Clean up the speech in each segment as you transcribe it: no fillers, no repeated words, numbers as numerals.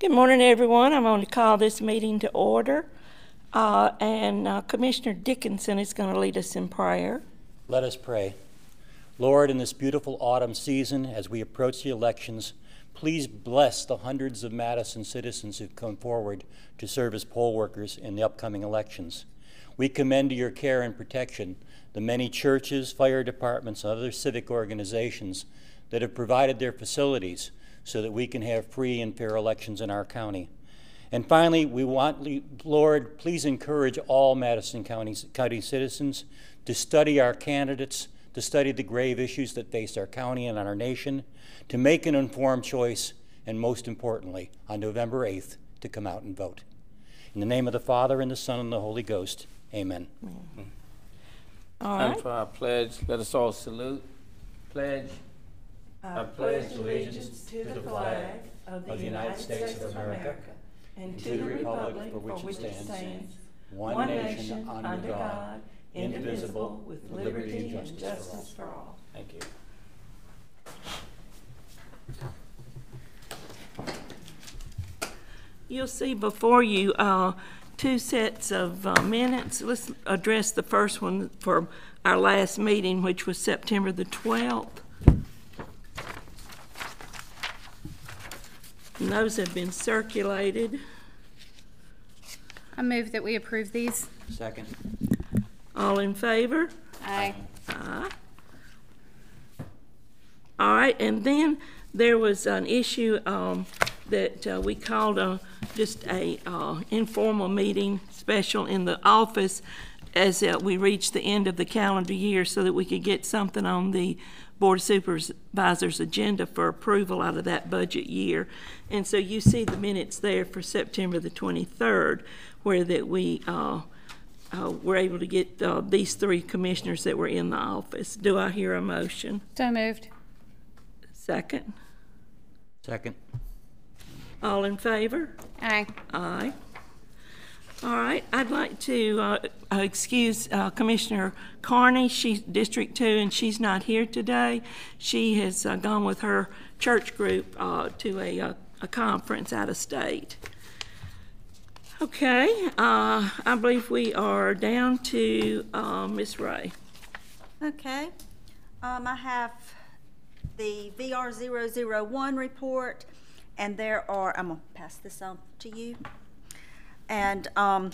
Good morning, everyone. I'm going to call this meeting to order, and Commissioner Dickinson is going to lead us in prayer. Let us pray. Lord, in this beautiful autumn season, as we approach the elections, please bless the hundreds of Madison citizens who've come forward to serve as poll workers in the upcoming elections. We commend to your care and protection the many churches, fire departments, and other civic organizations that have provided their facilities so that we can have free and fair elections in our county. And finally, we want, Lord, please encourage all Madison County citizens to study our candidates, to study the grave issues that face our county and our nation, to make an informed choice, and most importantly, on November 8th, to come out and vote. In the name of the Father, and the Son, and the Holy Ghost, amen. All right. And for our pledge, let us all salute. Pledge. I pledge allegiance to the flag of the United States of America and to the republic for which it stands, one nation, under God, indivisible, with liberty and justice for all. Thank you. You'll see before you two sets of minutes. Let's address the first one for our last meeting, which was September the 12th. And those have been circulated. I move that we approve these. Second. All in favor? Aye. Aye. All right, and then there was an issue that we called just a informal meeting special in the office as we reached the end of the calendar year so that we could get something on the Board of Supervisors agenda for approval out of that budget year. And so you see the minutes there for September the 23rd, where that we were able to get these three commissioners that were in the office. Do I hear a motion? So moved. Second. Second. All in favor? Aye. Aye. All right, I'd like to excuse Commissioner Carney. She's District 2, and she's not here today. She has gone with her church group to a conference out of state. Okay, I believe we are down to Ms. Ray. Okay. I have the VR001 report, and there are, I'm going to pass this on to you. And on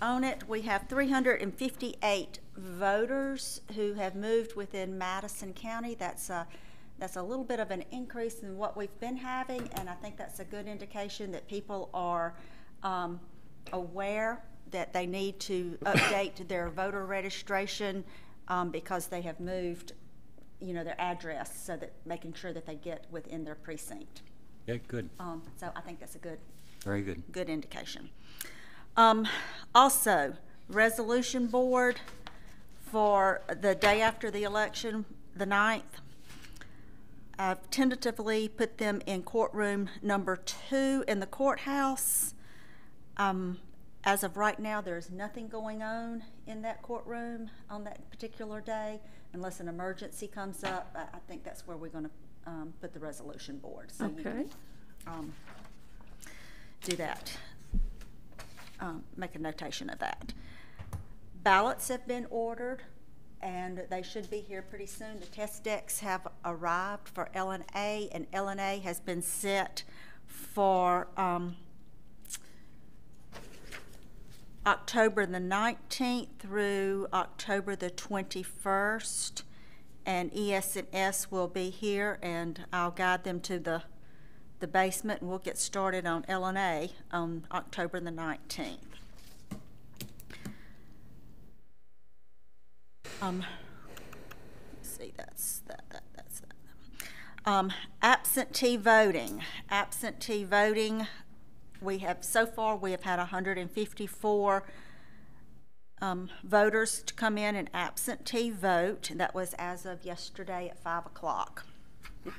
it, we have 358 voters who have moved within Madison County. That's a little bit of an increase in what we've been having, and I think that's a good indication that people are aware that they need to update their voter registration because they have moved, you know, their address, so that making sure that they get within their precinct. Yeah, good. So I think that's a good. Very good. Good indication. Also, resolution board for the day after the election, the 9th. I've tentatively put them in courtroom number 2 in the courthouse. As of right now, there's nothing going on in that courtroom on that particular day. Unless an emergency comes up, I think that's where we're going to put the resolution board. So Okay. You do that. Make a notation of that. Ballots have been ordered, and they should be here pretty soon. The test decks have arrived for LNA, and LNA has been set for October the 19th through October the 21st, and ES&S will be here, and I'll guide them to the basement, and we'll get started on LNA on October the 19th. Let's see, that's that. Absentee voting. Absentee voting, we have had 154 voters to come in and absentee vote. That was as of yesterday at 5 o'clock.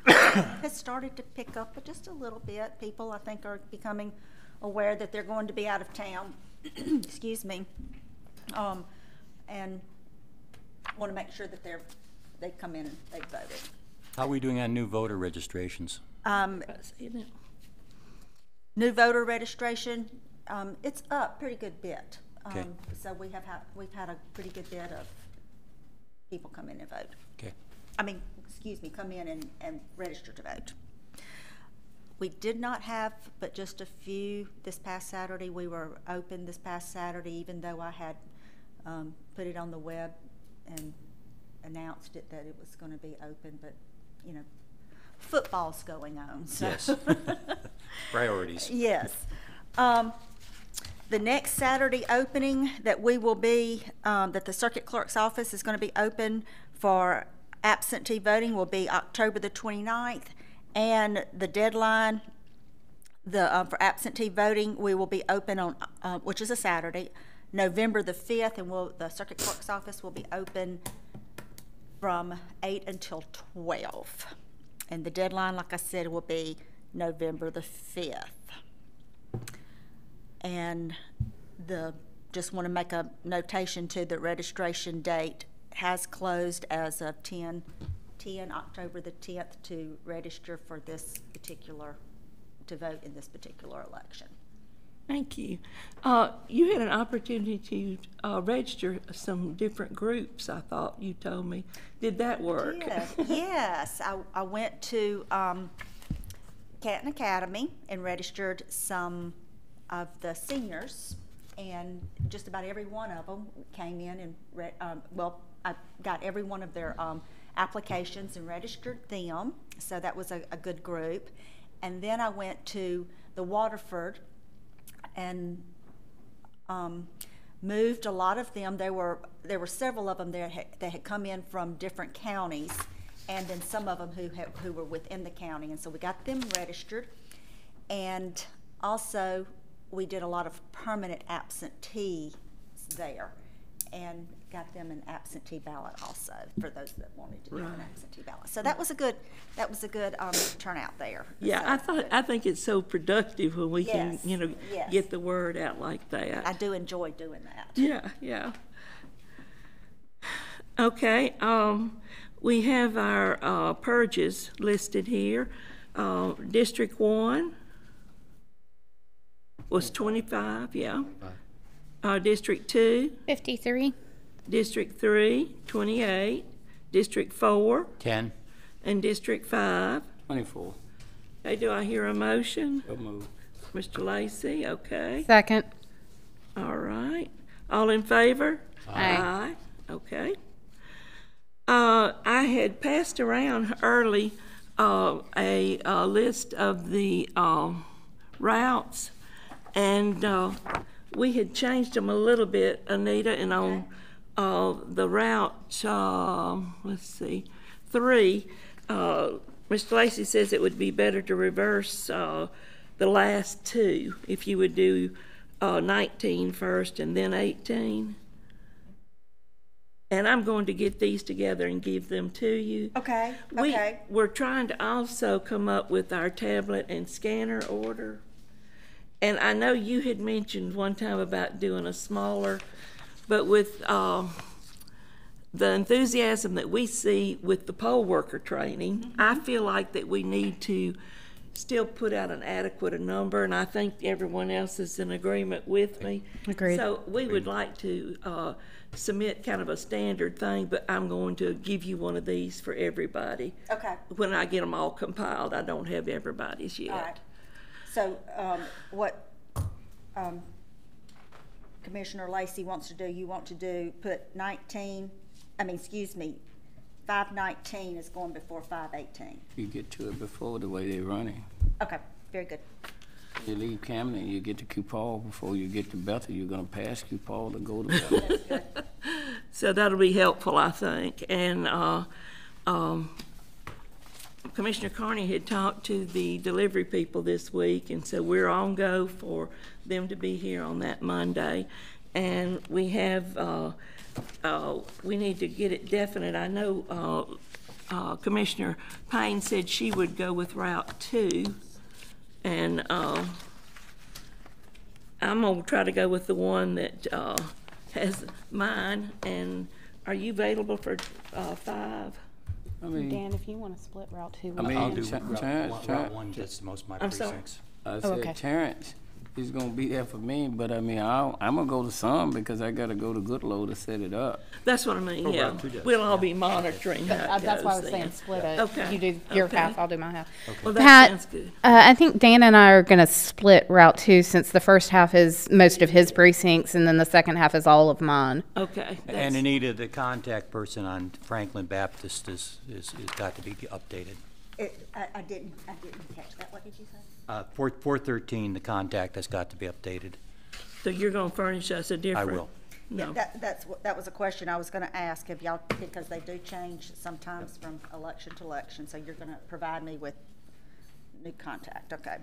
Has started to pick up just a little bit. People, I think, are becoming aware that they're going to be out of town. Excuse me, and want to make sure that they come in and they voted. How are we doing on new voter registrations? new voter registration, it's up pretty good bit. Okay. So we've had a pretty good bit of people come in and vote. Okay. Come in and register to vote. We did not have but just a few this past Saturday. We were open this past Saturday, even though I had put it on the web and announced it that it was going to be open, but football's going on. So. Yes. Priorities. Yes. The next Saturday opening that we will be, that the circuit clerk's office is going to be open for absentee voting will be October the 29th, and the deadline for absentee voting, we will be open on, which is a Saturday, November the 5th, and the circuit clerk's office will be open from 8 until 12. And the deadline, like I said, will be November the 5th. And just want to make a notation too, the registration date has closed as of October the 10th to register for to vote in this particular election. Thank you. You had an opportunity to register some different groups, I thought you told me. Did that work? Yes. I went to Canton Academy and registered some of the seniors, and just about every one of them came in and I got every one of their applications and registered them, so that was a good group. And then I went to the Waterford and moved a lot of them. There were several of them there that had come in from different counties, and then some of them who were within the county, and so we got them registered. And also we did a lot of permanent absentees there, and got them an absentee ballot also for those that wanted to do an absentee ballot. So that was a good turnout there. Yeah, So, I think it's so productive when we Yes, can, yes. get the word out like that. I do enjoy doing that. Yeah. Okay, we have our purges listed here. District 1 was 25, yeah. District 2, 53. District 3, 28, District 4, 10. and District 5. 24. Okay, do I hear a motion? So move. Mr. Lacy, okay. Second. All right. All in favor? Aye. Okay. I had passed around early a list of the routes, and we had changed them a little bit, Anita, and on the route, let's see, 3, Mr. Lacy says it would be better to reverse the last 2, if you would do 19 first and then 18. And I'm going to get these together and give them to you. Okay. We're trying to also come up with our tablet and scanner order. And I know you had mentioned one time about doing a smaller, but with the enthusiasm that we see with the poll worker training, I feel like that we need to still put out an adequate number, and I think everyone else is in agreement with me. Agreed. So we would like to submit kind of a standard thing, but I'm going to give you one of these for everybody. Okay. When I get them all compiled, I don't have everybody's yet. All right. So what Commissioner Lacy wants to do, you want to do, put 519 is going before 518. You get to it before the way they're running. Okay, very good. You leave Camden, you get to Q Paul before you get to Bethel. You're going to pass Q Paul to go to Bethel. So that'll be helpful, I think. And Commissioner Carney had talked to the delivery people this week, and so we're on go for them to be here on that Monday. And we have, we need to get it definite. I know Commissioner Payne said she would go with Route 2, and I'm gonna try to go with the one that has mine. And are you available for 5? I mean, Dan, if you want to split Route 2, I mean, I'll do Chan- route Chan- 1, that's most of my I'm sorry. precincts. I okay. said Terrence is gonna be there for me, but I mean, I'm gonna go to some because I gotta go to Goodlow to set it up. That's what I mean, yeah. We'll all be monitoring how it That's why I was goes saying then. split it. Okay, You do your okay. half, I'll do my half. Well, that Pat, sounds good. I think Dan and I are going to split Route 2 since the first half is most of his precincts and then the second half is all of mine. Okay. And that's- Anita, the contact person on Franklin Baptist is got to be updated. I didn't catch that. What did you say? 413, the contact has got to be updated. So you're gonna furnish us a different? will. No. That was a question I was gonna ask of y'all, because they do change sometimes from election to election, so you're gonna provide me with new contact, okay?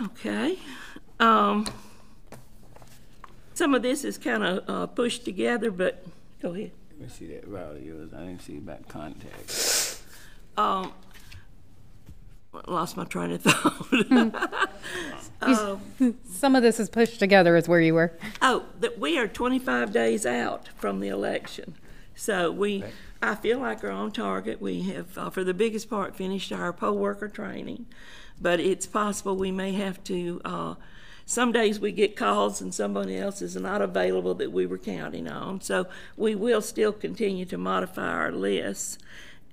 Okay. Some of this is kind of pushed together, but go ahead. Let me see that route of yours. I didn't see about contact. Lost my train of thought. Some of this is pushed together is where you were. Oh, that we are 25 days out from the election. So I feel like we're on target. We have, for the biggest part, finished our poll worker training. But it's possible we may have to, some days we get calls and somebody else is not available that we were counting on. So we will still continue to modify our lists.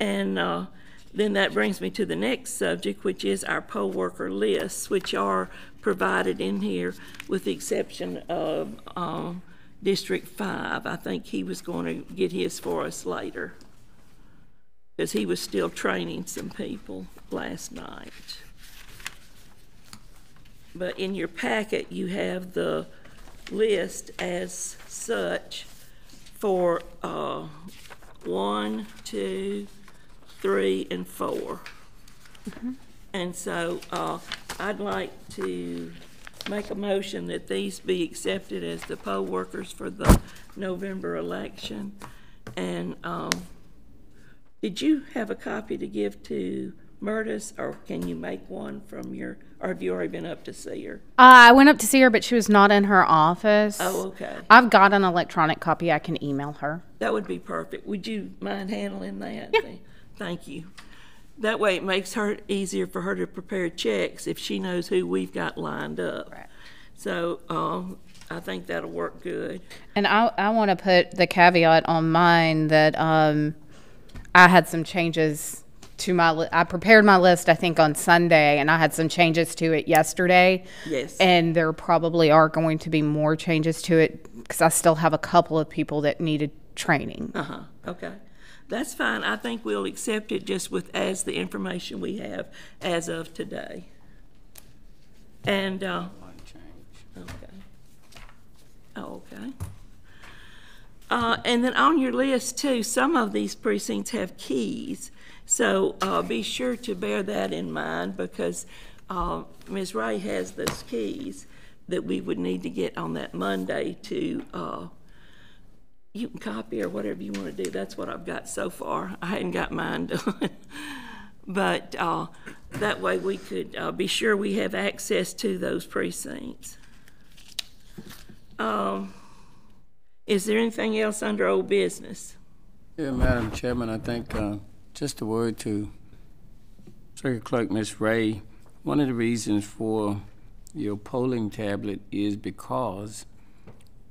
And then that brings me to the next subject, which is our poll worker lists, which are provided in here with the exception of District 5. I think he was going to get his for us later because he was still training some people last night. But in your packet, you have the list as such for 1, 2, 3, and 4. And so I'd like to make a motion that these be accepted as the poll workers for the November election. And did you have a copy to give to Murtis, or can you make one from your, or have you already been up to see her? I went up to see her, but she was not in her office. Oh, okay. I've got an electronic copy. I can email her. That would be perfect. Would you mind handling that? Yeah. Thank you. That way it makes her easier for her to prepare checks if she knows who we've got lined up. Right. So I think that'll work good. And I want to put the caveat on mine that I had some changes to my I prepared my list, I think, on Sunday, and I had some changes to it yesterday. Yes. And there probably are going to be more changes to it because I still have a couple of people that needed training. Okay. That's fine. I think we'll accept it just with as the information we have as of today. And okay. Oh, okay. And then on your list too, some of these precincts have keys. So be sure to bear that in mind because Ms. Ray has those keys that we would need to get on that Monday to, you can copy or whatever you want to do. That's what I've got so far. I hadn't got mine done. But that way we could be sure we have access to those precincts. Is there anything else under old business? Yeah, Madam Chairman, I think just a word to Circuit Clerk Ms. Ray. One of the reasons for your polling tablet is because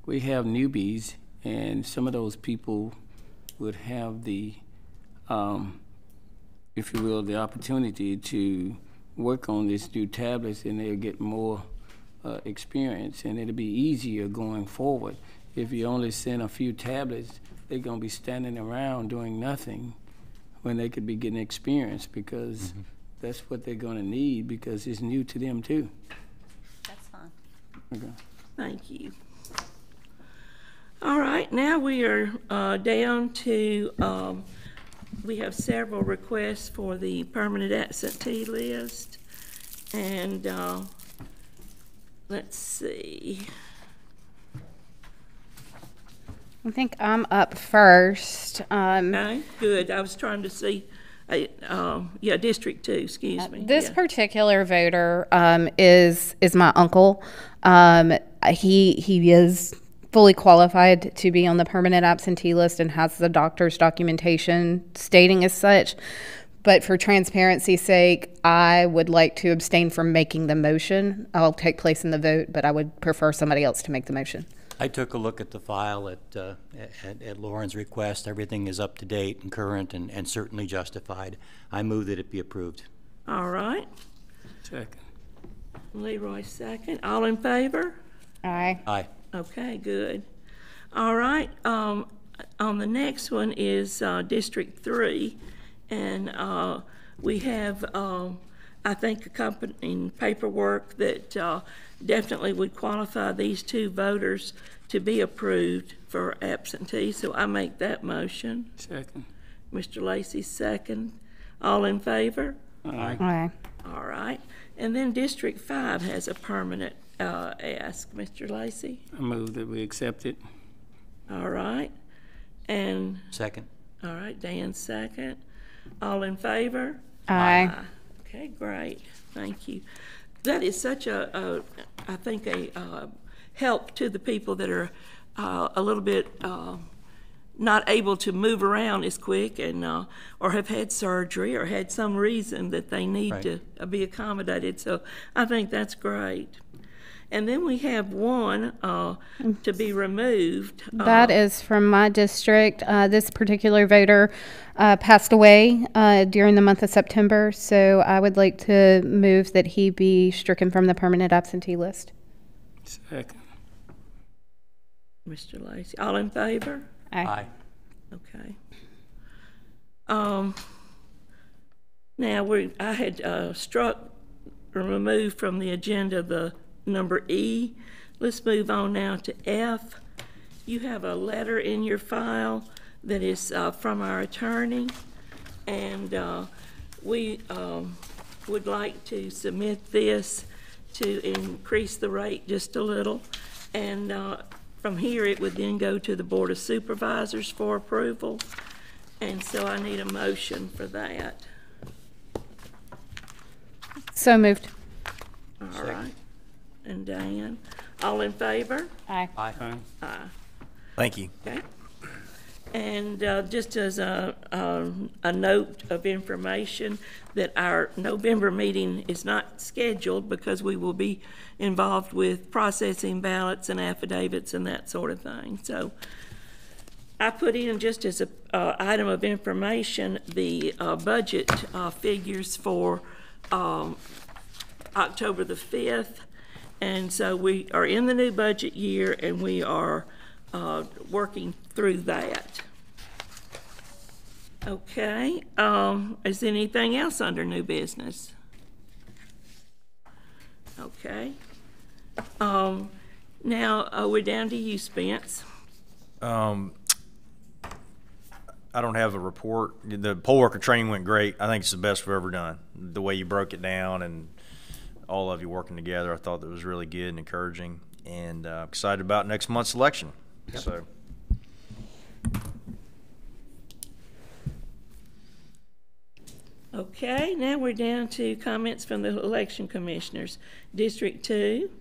we have newbies, and some of those people would have the, if you will, the opportunity to work on these new tablets, and they'll get more experience, and it'll be easier going forward. If you only send a few tablets, they're going to be standing around doing nothing when they could be getting experience because that's what they're going to need because it's new to them too. That's fine. Okay. Thank you. All right, now we are down to, we have several requests for the permanent absentee list. And let's see. I think I'm up first. Okay, good. I was trying to see, yeah, District 2, excuse me. This Yeah. particular voter is my uncle. He is fully qualified to be on the permanent absentee list and has the doctor's documentation stating as such. But for transparency's sake, I would like to abstain from making the motion. I'll take place in the vote, but I would prefer somebody else to make the motion. I took a look at the file at Lauren's request. Everything is up to date and current and certainly justified. I move that it be approved. All right. Second. Leroy second. All in favor? Aye. Aye. Okay, good. All right, on the next one is District 3, and we have, I think, accompanying paperwork that definitely would qualify these two voters to be approved for absentee, so I make that motion. Second. Mr. Lacy, second. All in favor? Aye. All right. And then District 5 has a permanent ask. Mr. Lacy? I move that we accept it. All right. And, Second. all right, Dan, second. All in favor? Aye. Okay, great. Thank you. That is such I think, a help to the people that are a little bit not able to move around as quick and or have had surgery or had some reason that they need Right. to be accommodated. So I think that's great. And then we have one to be removed. That is from my district. This particular voter passed away during the month of September, so I would like to move that he be stricken from the permanent absentee list. Second. Mr. Lacy. All in favor? Aye. Okay. Now, I had struck or removed from the agenda the number E. Let's move on now to F. You have a letter in your file that is from our attorney, and we would like to submit this to increase the rate just a little, and from here it would then go to the Board of Supervisors for approval, and so I need a motion for that. So moved. All right. And Diane, all in favor? Aye. Aye. Thank you. Okay. And just as a note of information, that our November meeting is not scheduled because we will be involved with processing ballots and affidavits and that sort of thing. So I put in, just as a item of information, the budget figures for October the 5th. And so we are in the new budget year, and we are working through that. Okay, is there anything else under new business? Okay. Now, we're down to you, Spence. I don't have a report. The poll worker training went great. I think it's the best we've ever done. The way you broke it down and all of you working together, I thought that was really good and encouraging, and excited about next month's election. Yep. So. Okay, now we're down to comments from the election commissioners. District 2.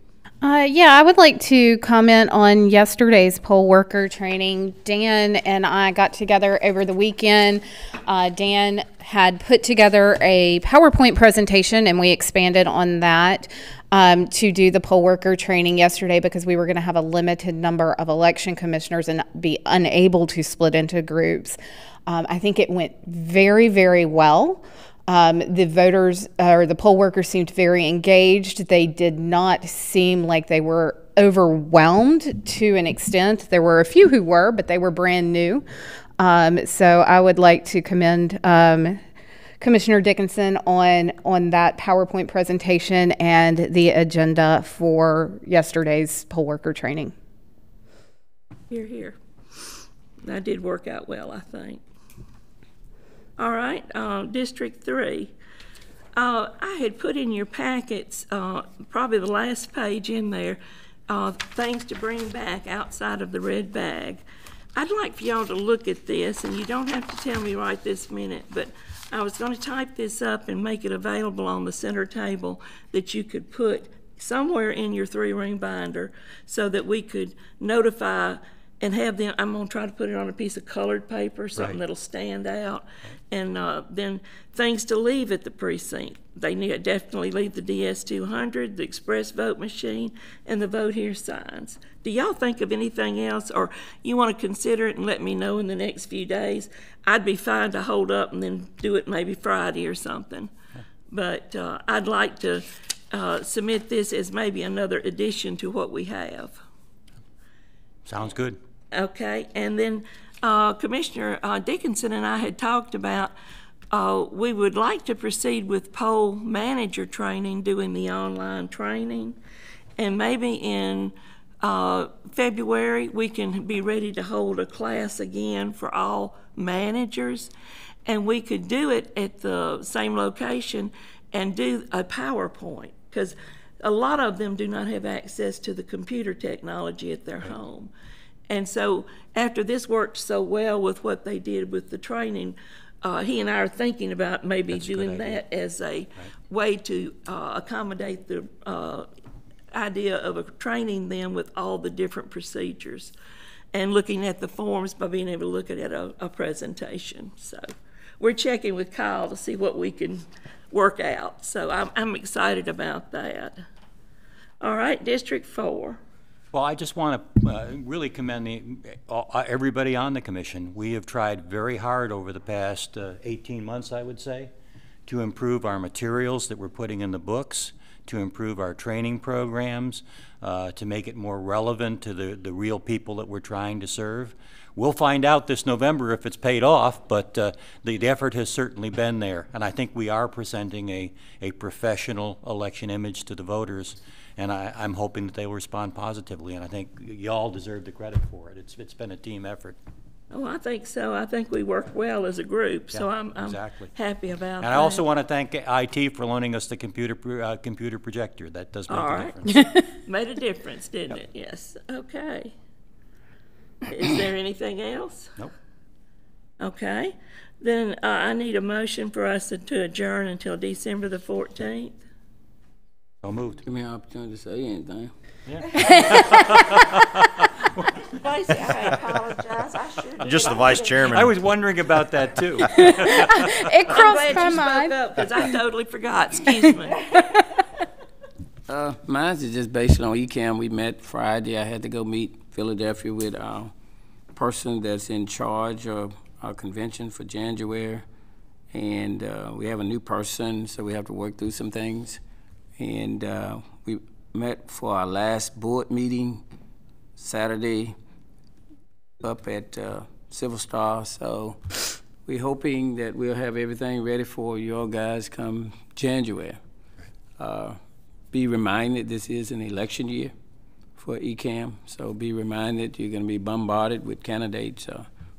Yeah, I would like to comment on yesterday's poll worker training. Dan and I got together over the weekend. Dan had put together a PowerPoint presentation, and we expanded on that to do the poll worker training yesterday because we were going to have a limited number of election commissioners and be unable to split into groups. I think it went very, very well. The voters or the poll workers seemed very engaged. They did not seem like they were overwhelmed to an extent. There were a few who were, but they were brand new. So I would like to commend Commissioner Dickinson on that PowerPoint presentation and the agenda for yesterday's poll worker training. Hear, hear. That did work out well, I think. All right, District 3. I had put in your packets, probably the last page in there, things to bring back outside of the red bag. I'd like for y'all to look at this, and you don't have to tell me right this minute, but I was going to type this up and make it available on the center table that you could put somewhere in your 3-ring binder so that we could notify and have them, I'm gonna try to put it on a piece of colored paper, something Right. that'll stand out. And then things to leave at the precinct. They need definitely leave the DS-200, the express vote machine, and the vote here signs. Do y'all think of anything else, or you want to consider it and let me know in the next few days? I'd be fine to hold up and then do it maybe Friday or something. But I'd like to submit this as maybe another addition to what we have. Sounds good. Okay, and then Commissioner Dickinson and I had talked about we would like to proceed with poll manager training, doing the online training, and maybe in February we can be ready to hold a class again for all managers, and we could do it at the same location and do a PowerPoint, because a lot of them do not have access to the computer technology at their home. And so after this worked so well with what they did with the training, he and I are thinking about maybe That's a good doing idea. that as a way to accommodate the idea of training them with all the different procedures and looking at the forms by being able to look at a presentation. So we're checking with Kyle to see what we can work out. So I'm excited about that. All right, District 4. Well, I just want to really commend everybody on the commission. We have tried very hard over the past 18 months, I would say, to improve our materials that we're putting in the books, to improve our training programs, to make it more relevant to the real people that we're trying to serve. We'll find out this November if it's paid off, but the effort has certainly been there. And I think we are presenting a professional election image to the voters. And I'm hoping that they will respond positively, and I think y'all deserve the credit for it. It's been a team effort. Oh, I think so. I think we work well as a group, so Yeah, I'm exactly. happy about that. And I also want to thank IT for loaning us the computer projector. That does make All a right. difference. Made a difference, didn't it? Yes. Okay. Is there anything else? Nope. Okay. Then I need a motion for us to adjourn until December the 14th. So moved. Give me an opportunity to say anything. Lacey, I apologize. I should. Just the vice chairman. I was wondering about that too. It I'm crossed glad my you spoke mind. up because I totally forgot. Excuse me. Mine's is just based on ECAM. We met Friday. I had to go meet Philadelphia with our person that's in charge of our convention for January. And we have a new person, so we have to work through some things. And we met for our last board meeting Saturday up at Civil Star. So we're hoping that we'll have everything ready for you all guys come January. Be reminded this is an election year for ECAM, so be reminded you're going to be bombarded with candidates,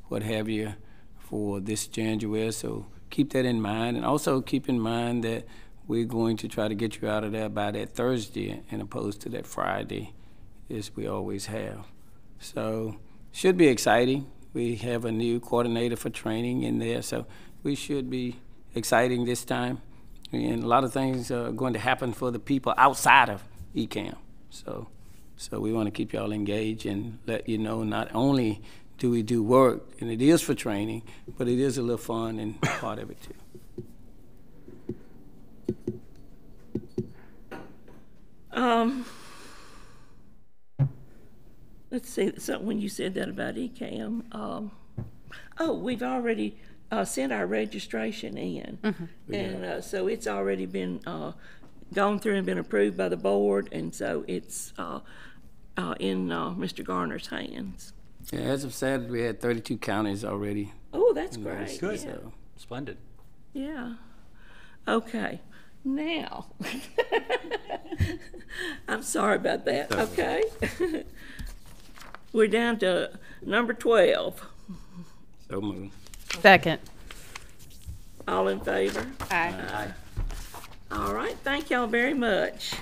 what have you, for this January. So keep that in mind, and also keep in mind that we're going to try to get you out of there by that Thursday and opposed to that Friday, as we always have. So should be exciting. We have a new coordinator for training in there, so we should be exciting this time. And a lot of things are going to happen for the people outside of ECAM. So we want to keep y'all engaged and let you know not only do we do work, and it is for training, but it is a little fun and part of it too. Let's see, so when you said that about ECAM, oh, we've already sent our registration in. And so it's already been gone through and been approved by the board, and so it's in Mr. Garner's hands. Yeah, as of Saturday, we had 32 counties already. Oh, that's great. Good. Yeah. So Splendid. Yeah. Okay. Now, I'm sorry about that. Okay. We're down to number 12. so moved. Second. All in favor? Aye. All right. Thank y'all very much.